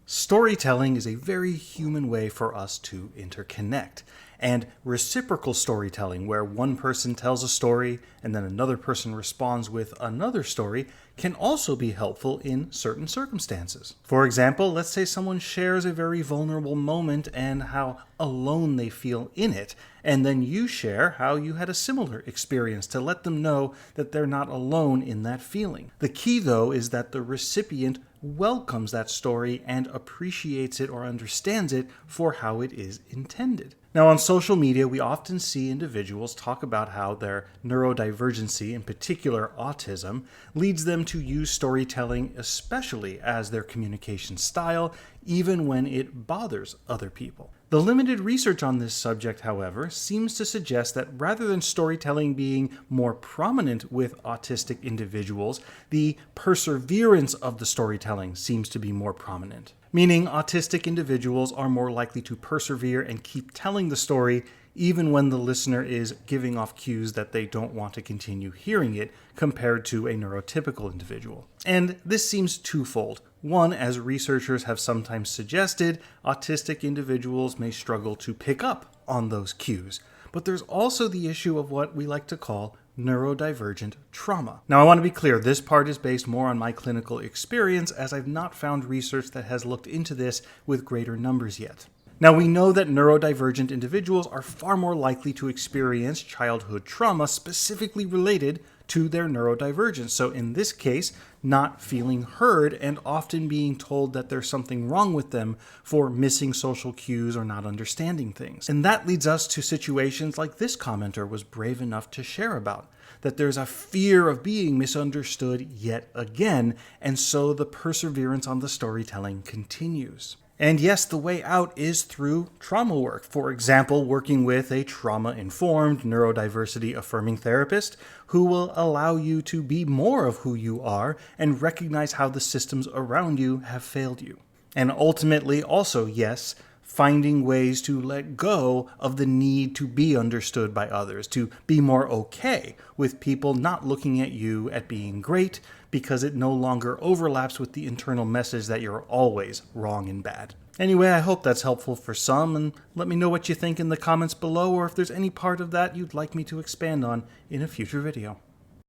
Storytelling is a very human way for us to interconnect. And reciprocal storytelling, where one person tells a story and then another person responds with another story, can also be helpful in certain circumstances. For example, let's say someone shares a very vulnerable moment and how alone they feel in it, and then you share how you had a similar experience to let them know that they're not alone in that feeling. The key, though, is that the recipient welcomes that story and appreciates it or understands it for how it is intended. Now, on social media, we often see individuals talk about how their neurodivergency, in particular autism, leads them to use storytelling especially as their communication style, even when it bothers other people. The limited research on this subject, however, seems to suggest that rather than storytelling being more prominent with autistic individuals, the perseverance of the storytelling seems to be more prominent. Meaning, autistic individuals are more likely to persevere and keep telling the story even when the listener is giving off cues that they don't want to continue hearing it, compared to a neurotypical individual. And this seems twofold. One, as researchers have sometimes suggested, autistic individuals may struggle to pick up on those cues. But there's also the issue of what we like to call neurodivergent trauma. Now, I want to be clear, this part is based more on my clinical experience, as I've not found research that has looked into this with greater numbers yet. Now, we know that neurodivergent individuals are far more likely to experience childhood trauma specifically related to their neurodivergence. So in this case, not feeling heard and often being told that there's something wrong with them for missing social cues or not understanding things. And that leads us to situations like this commenter was brave enough to share about, that there's a fear of being misunderstood yet again, and so the perseverance on the storytelling continues. And yes, the way out is through trauma work. For example, working with a trauma-informed, neurodiversity-affirming therapist who will allow you to be more of who you are and recognize how the systems around you have failed you. And ultimately, also, yes, finding ways to let go of the need to be understood by others, to be more okay with people not looking at you at being great because it no longer overlaps with the internal message that you're always wrong and bad. Anyway, I hope that's helpful for some, and let me know what you think in the comments below, or if there's any part of that you'd like me to expand on in a future video.